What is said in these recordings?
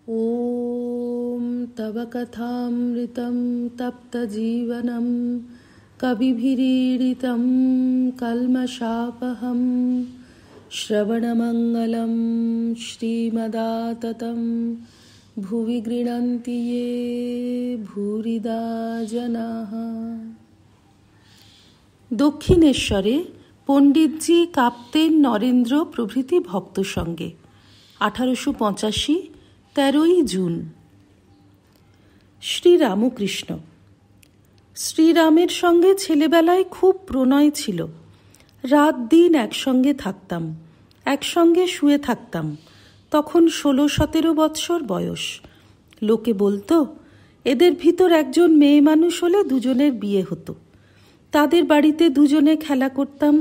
ॐ तव कथामृतं तप्तजीवनं कविभिरीडितं कल्मषापहं श्रवणमङ्गलं श्रीमदाततं भुवि गृह्णन्ति ये भूरिदा जनाः। দক্ষিণেশ্বরে পণ্ডিতজি কাঁপতেন নরেন্দ্র প্রভৃতি ভক্ত সঙ্গে। 1885 13ই জুন। শ্রীরামকৃষ্ণ। শ্রীরামের সঙ্গে ছেলেবেলায় খুব প্রণয় ছিল। রাত দিন একসঙ্গে থাকতাম, একসঙ্গে শুয়ে থাকতাম। তখন 16-17 বৎসর বয়স। লোকে বলতো এদের ভিতর একজন মেয়ে মানুষ হলে দুজনের বিয়ে হতো। তাদের বাড়িতে দুজনে খেলা করতাম।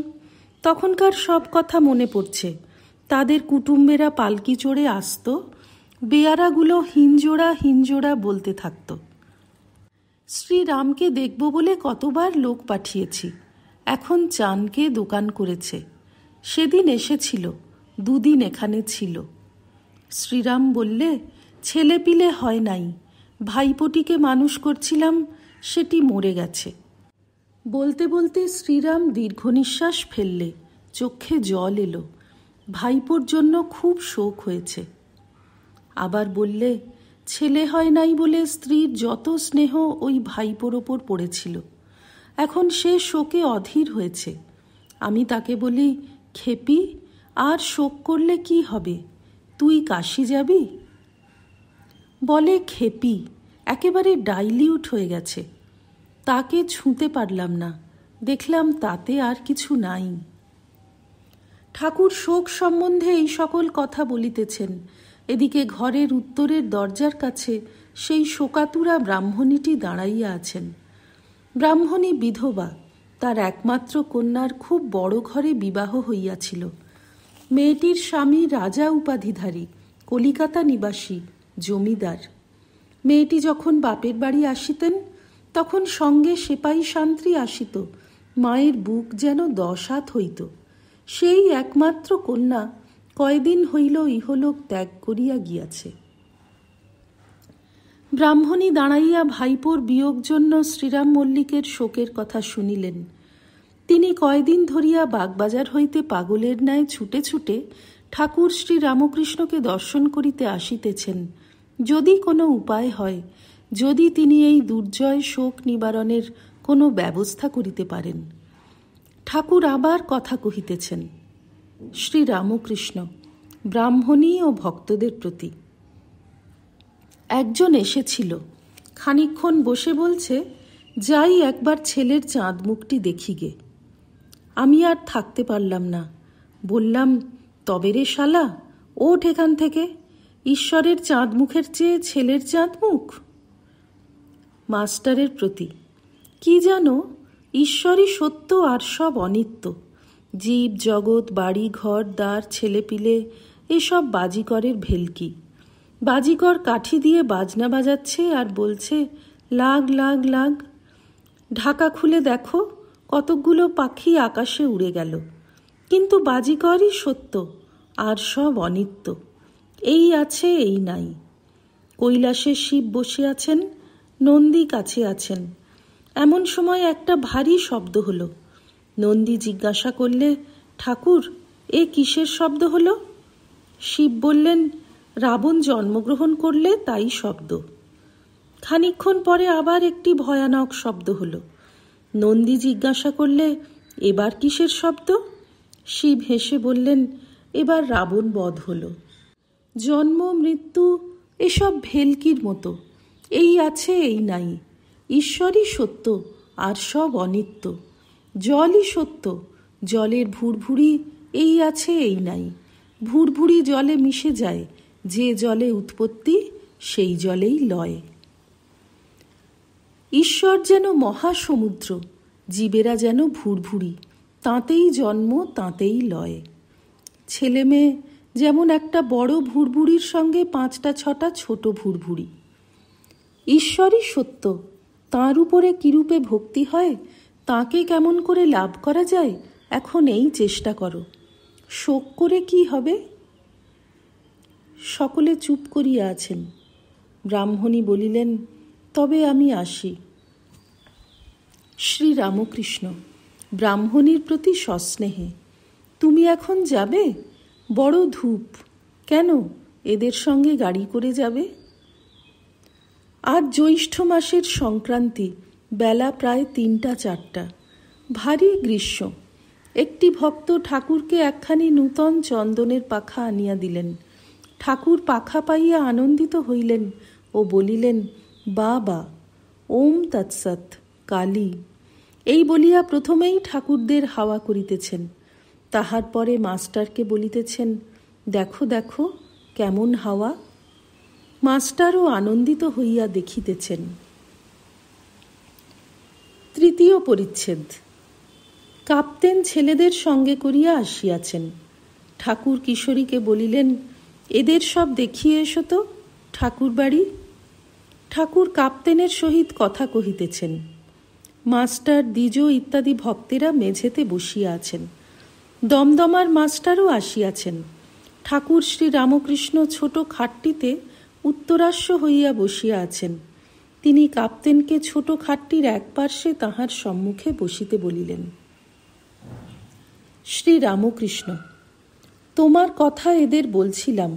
তখনকার সব কথা মনে পড়ছে। তাদের কুটুম্বেরা পালকি চড়ে আসতো, বেয়ারাগুলো হিঞ্জোড়া হিঞ্জোড়া বলতে থাকতো। শ্রীরামকে দেখব বলে কতবার লোক পাঠিয়েছি। এখন চানকে দোকান করেছে। সেদিন এসেছিল, 2 দিন এখানে ছিল। শ্রীরাম বললে ছেলে পিলে হয় নাই, ভাইপোটিকে মানুষ করছিলাম, সেটি মরে গেছে। বলতে বলতে শ্রীরাম দীর্ঘ নিঃশ্বাস ফেললে, চোখে জল এলো। ভাইপোর জন্য খুব শোক হয়েছে। আবার বললে ছেলে হয় নাই বলে স্ত্রীর যত স্নেহ ওই ভাইপোর ওপর পড়েছিল, এখন সে শোকে অধীর হয়েছে। আমি তাকে বলি, খেপি, আর শোক করলে কি হবে, তুই কাশি যাবি? বলে খেপি, একেবারে ডাইলিউট হয়ে গেছে। তাকে ছুঁতে পারলাম না, দেখলাম তাতে আর কিছু নাই। ঠাকুর শোক সম্বন্ধে এই সকল কথা বলিতেছেন। এদিকে ঘরের উত্তরের দরজার কাছে সেই শোকাতুরা ব্রাহ্মণীটি দাঁড়াইয়া আছেন। ব্রাহ্মণী বিধবা, তার একমাত্র কন্যার খুব বড় ঘরে বিবাহ হইয়াছিল। মেয়েটির স্বামী রাজা উপাধিধারী, কলিকাতা নিবাসী, জমিদার। মেয়েটি যখন বাপের বাড়ি আসিতেন তখন সঙ্গে সেপাই শান্ত্রী আসিত। মায়ের বুক যেন 10 হাত হইত। সেই একমাত্র কন্যা কয়দিন হইল ইহলোক ত্যাগ করিয়া গিয়াছে। ব্রাহ্মণী দাঁড়াইয়া ভাইপোর বিয়োগ জন্য শ্রীরাম মল্লিকের শোকের কথা শুনিলেন। তিনি কয়দিন ধরিয়া বাগবাজার হইতে পাগলের ন্যায় ছুটে ছুটে ঠাকুর শ্রীরামকৃষ্ণকে দর্শন করিতে আসিতেছেন, যদি কোনো উপায় হয়, যদি তিনি এই দুর্জয় শোক নিবারণের কোনো ব্যবস্থা করিতে পারেন। ঠাকুর আবার কথা কহিতেছেন। শ্রীরামকৃষ্ণ ব্রাহ্মণী ও ভক্তদের প্রতি। একজন এসেছিল, খানিকক্ষণ বসে বলছে, যাই একবার ছেলের চাঁদ মুখটি দেখি গে। আমি আর থাকতে পারলাম না, বললাম, তবে রে শালা, ওঠ এখান থেকে। ঈশ্বরের চাঁদ মুখের চেয়ে ছেলের চাঁদ মুখ। মাস্টারের প্রতি। কি জানো, ঈশ্বরই সত্য আর সব অনিত্য। জীব জগৎ, বাড়ি ঘর দ্বার, ছেলেপিলে, এসব বাজিকরের ভেলকি। বাজিকর কাঠি দিয়ে বাজনা বাজাচ্ছে আর বলছে লাগ লাগ লাগ। ঢাকা খুলে দেখো, কতকগুলো পাখি আকাশে উড়ে গেল। কিন্তু বাজিকরই সত্য আর সব অনিত্য। এই আছে, এই নাই। কৈলাসে শিব বসে আছেন, নন্দী কাছে আছেন। এমন সময় একটা ভারী শব্দ হলো। নন্দী জিজ্ঞাসা করলে, ঠাকুর, এ কিসের শব্দ হলো? শিব বললেন, রাবণ জন্মগ্রহণ করলে তাই শব্দ। খানিকক্ষণ পরে আবার একটি ভয়ানক শব্দ হলো। নন্দী জিজ্ঞাসা করলে, এবার কিসের শব্দ? শিব হেসে বললেন, এবার রাবণ বধ হলো। জন্ম মৃত্যু এসব ভেলকির মতো। এই আছে, এই নাই। ঈশ্বরই সত্য আর সব অনিত্য। জলই সত্য, জলের ভুরভুরি এই আছে, এই নাই। ভুরভুরি জলে মিশে যায়, যে জলে উৎপত্তি সেই জলেই লয়। ঈশ্বর যেন মহাসমুদ্র, জীবেরা যেন ভুরভুরি, তাঁতেই জন্ম তাঁতেই লয়। ছেলে মেয়ে যেমন একটা বড় ভুরভুরির সঙ্গে 5-6টা ছোট ভুরভুরি। ঈশ্বরই সত্য, তাঁর উপরে কিরূপে ভক্তি হয়, তাঁকে কেমন করে লাভ করা যায়, এখন এই চেষ্টা করো। শোক করে কি হবে? সকলে চুপ করিয়া আছেন। ব্রাহ্মণী বলিলেন, তবে আমি আসি। শ্রীরামকৃষ্ণ ব্রাহ্মণীর প্রতি সস্নেহে, তুমি এখন যাবে? বড় ধূপ, কেন এদের সঙ্গে গাড়ি করে যাবে? আজ জ্যৈষ্ঠ মাসের সংক্রান্তি, বেলা প্রায় 3টা-4টা, ভারী গ্রীষ্ম। একটি ভক্ত ঠাকুরকে একখানি নূতন চন্দনের পাখা আনিয়া দিলেন। ঠাকুর পাখা পাইয়া আনন্দিত হইলেন ও বলিলেন, বাবা, ওম তৎসৎ, কালী। এই বলিয়া প্রথমেই ঠাকুরদের হাওয়া করিতেছেন। তাহার পরে মাস্টারকে বলিতেছেন, দেখো দেখো কেমন হাওয়া। মাস্টারও আনন্দিত হইয়া দেখিতেছেন। 3য় পরিচ্ছেদ। কাপ্তেন ছেলেদের সঙ্গে করিয়া আসিয়াছেন। ঠাকুর কিশোরীকে বলিলেন, এদের সব দেখিয়ে এসো তো ঠাকুর বাড়ি। ঠাকুর কাপ্তেনের সহিত কথা কহিতেছেন। মাস্টার, দ্বিজ ইত্যাদি ভক্তেরা মেঝেতে বসিয়া আছেন। দমদমার মাস্টারও আসিয়াছেন। ঠাকুর শ্রীরামকৃষ্ণ ছোট খাটটিতে উত্তরাস্য হইয়া বসিয়া আছেন। তিনি কাপ্তেনকে ছোট খাটটির এক পার্শ্বে তাহার সম্মুখে বসিতে বলিলেন। শ্রীরামকৃষ্ণ, তোমার কথা এদের বলছিলাম,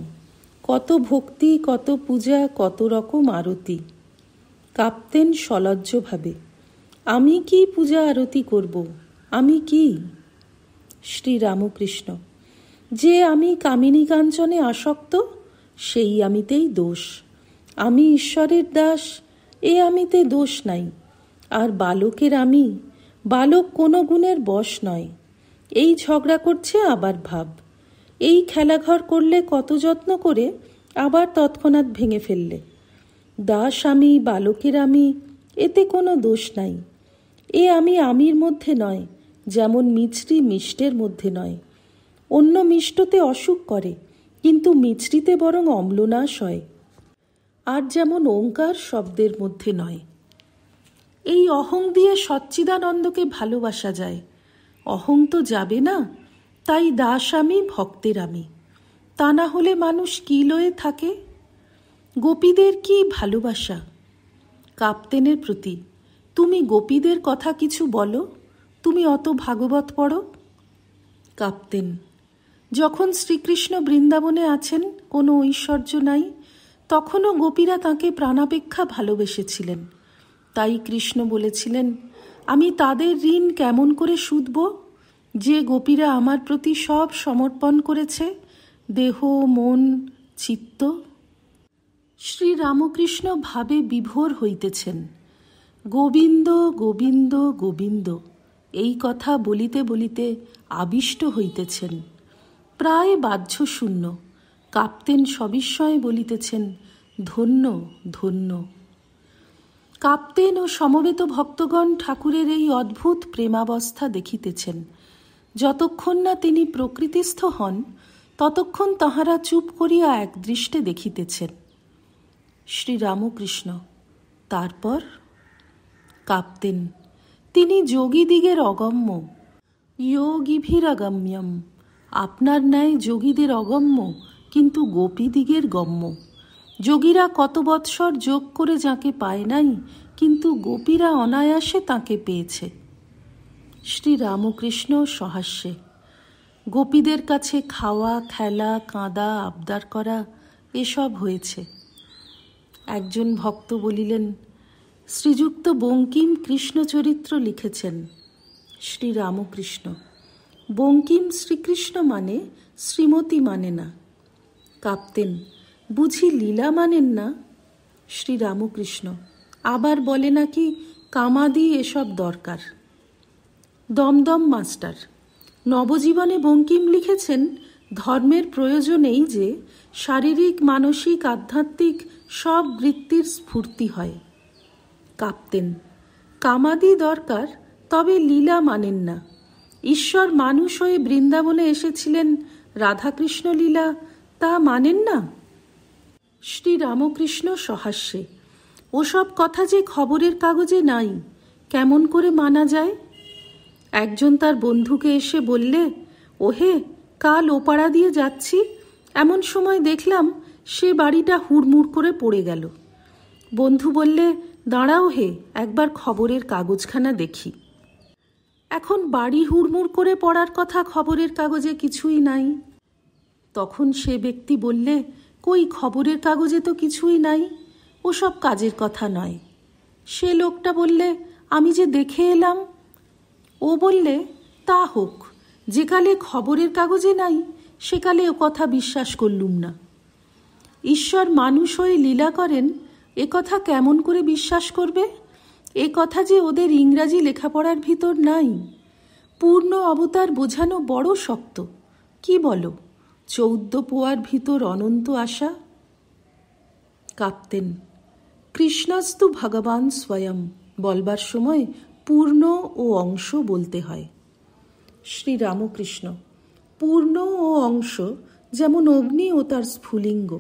কত ভক্তি, কত পূজা, কত রকম আরতি। কাপ্তেন সলজ্জভাবে, আমি কি পূজা আরতি করব? আমি কি? শ্রীরামকৃষ্ণ, যে আমি কামিনী কাঞ্চনে আসক্ত, সেই আমিতেই দোষ। আমি ঈশ্বরের দাস, এ আমিতে দোষ নাই। আর বালকের আমি, বালক কোনো গুণের বশ নয়। এই ঝগড়া করছে আবার ভাব, এই খেলাঘর করলে কত যত্ন করে, আবার তৎক্ষণাৎ ভেঙে ফেললে। দাস আমি, বালকের আমি, এতে কোনো দোষ নাই। এ আমি আমির মধ্যে নয়, যেমন মিছরি মিষ্টের মধ্যে নয়। অন্য মিষ্টতে অসুখ করে, কিন্তু মিছরিতে বরং অম্লনাশ হয়। আর যেমন ওঙ্কার শব্দের মধ্যে নয়। এই অহং দিয়ে সচ্চিদানন্দকে ভালোবাসা যায়। অহং তো যাবে না, তাই দাস আমি, ভক্তের আমি। তা না হলে মানুষ কি লয়ে থাকে? গোপীদের কি ভালোবাসা! কাপ্তেনের প্রতি, তুমি গোপীদের কথা কিছু বলো, তুমি অত ভাগবত পড়ো। কাপ্তেন, যখন শ্রীকৃষ্ণ বৃন্দাবনে আছেন, কোনো ঐশ্বর্য নাই, তখনও গোপীরা তাঁকে প্রাণাপেক্ষা ভালোবেসেছিলেন। তাই কৃষ্ণ বলেছিলেন, আমি তাদের ঋণ কেমন করে শুধব, যে গোপীরা আমার প্রতি সব সমর্পণ করেছে, দেহ, মন, চিত্ত। শ্রীরামকৃষ্ণ ভাবে বিভোর হইতেছেন। গোবিন্দ গোবিন্দ গোবিন্দ এই কথা বলিতে বলিতে আবিষ্ট হইতেছেন। প্রায় বাহ্যশূন্য। কাপ্তেন সবিস্ময়ে বলিতেছেন, ধন্য ধন্য। কাপ্তেন ও সমবেত ভক্তগণ ঠাকুরের এই অদ্ভুত প্রেমাবস্থা দেখিতেছেন। যতক্ষণ না তিনি প্রকৃতিস্থ হন, ততক্ষণ তাহারা চুপ করিয়া একদৃষ্টে দেখিতেছেন। শ্রীরামকৃষ্ণ, তারপর? কাপ্তেন, তিনি যোগীদিগের অগম্য, যোগীভিরাগম্যম। আপনার ন্যায় যোগীদের অগম্য, কিন্তু গোপীদিগের গম্য। যোগীরা কত বৎসর যোগ করে যাকে পায় নাই, কিন্তু গোপীরা অনায়াসে তাকে পেয়েছে। শ্রীরামকৃষ্ণ সহাস্যে, গোপীদের কাছে খাওয়া, খেলা, কাঁদা, আবদার করা, এসব হয়েছে। একজন ভক্ত বলিলেন, শ্রীযুক্ত বঙ্কিম কৃষ্ণচরিত্র লিখেছেন। শ্রীরামকৃষ্ণ, বঙ্কিম শ্রীকৃষ্ণ মানে, শ্রীমতী মানে না। কাপ্তেন, বুঝি লীলা মানেন না? শ্রীরামকৃষ্ণ, আবার বলে নাকি কামাদি এসব দরকার। দমদম মাস্টার, নবজীবনে বঙ্কিম লিখেছেন, ধর্মের প্রয়োজন এই যে শারীরিক, মানসিক, আধ্যাত্মিক সব বৃত্তির স্ফূর্তি হয়। কাপ্তেন, কামাদি দরকার, তবে লীলা মানেন না। ঈশ্বর মানুষ হয়ে বৃন্দাবনে এসেছিলেন, রাধাকৃষ্ণ লীলা, তা মানেন না? শ্রীরামকৃষ্ণ সহাস্যে, ওসব কথা যে খবরের কাগজে নাই, কেমন করে মানা যায়? একজন তার বন্ধুকে এসে বললে, ওহে, কাল ওপাড়া দিয়ে যাচ্ছি, এমন সময় দেখলাম সে বাড়িটা হুড়মুড় করে পড়ে গেল। বন্ধু বললে, দাঁড়াও হে, একবার খবরের কাগজখানা দেখি। এখন বাড়ি হুড়মুড় করে পড়ার কথা খবরের কাগজে কিছুই নাই। তখন সে ব্যক্তি বললে, কই খবরের কাগজে তো কিছুই নাই, ওসব কাজের কথা নয়। সে লোকটা বললে, আমি যে দেখে এলাম। ও বললে, তা হোক, যেকালে খবরের কাগজে নাই সেকালে ও কথা বিশ্বাস করলুম না। ঈশ্বর মানুষ হয়ে লীলা করেন এ কথা কেমন করে বিশ্বাস করবে? এ কথা যে ওদের ইংরাজি লেখাপড়ার ভিতর নাই। পূর্ণ অবতার বোঝানো বড় শক্ত, কি বলো? 14 পোয়ার ভিতর অনন্ত আশা। কাঁপতেন। কৃষ্ণাস্তু ভগবান স্বয়ং বলবার সময় পূর্ণ ও অংশ বলতে হয়। শ্রীরামকৃষ্ণ, পূর্ণ ও অংশ যেমন অগ্নি ও তার স্ফুলিঙ্গ।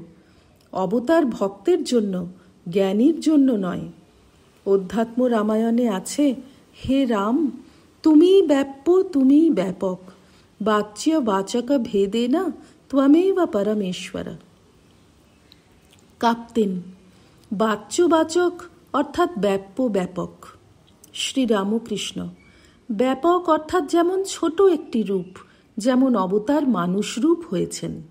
অবতার ভক্তের জন্য, জ্ঞানীর জন্য নয়। অধ্যাত্ম রামায়ণে আছে, হে রাম, তুমিই ব্যাপ্য, তুমিই ব্যাপক, বাচ্য বাচক ভেদেনা ত্বমেব পরমেশ্বর। কাঁপতেন। বাচ্যবাচক অর্থাৎ ব্যাপ্য ব্যাপক। শ্রীরামকৃষ্ণ, ব্যাপক অর্থাৎ যেমন ছোট একটি রূপ, যেমন অবতার মানুষ রূপ হয়েছেন।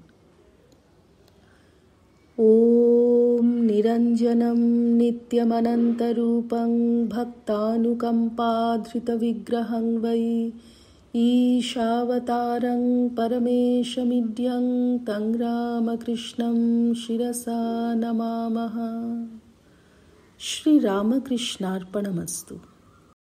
ওম নিরঞ্জনম নিত্যমনন্তরূপং ভক্তানুকম্পাধৃতবিগ্রহং বৈ ঈশাবতারং পরমেশমিড্যং তং রামকৃষ্ণং শিরসা নমামঃ। শ্রীরামকৃষ্ণার্পণমস্তু।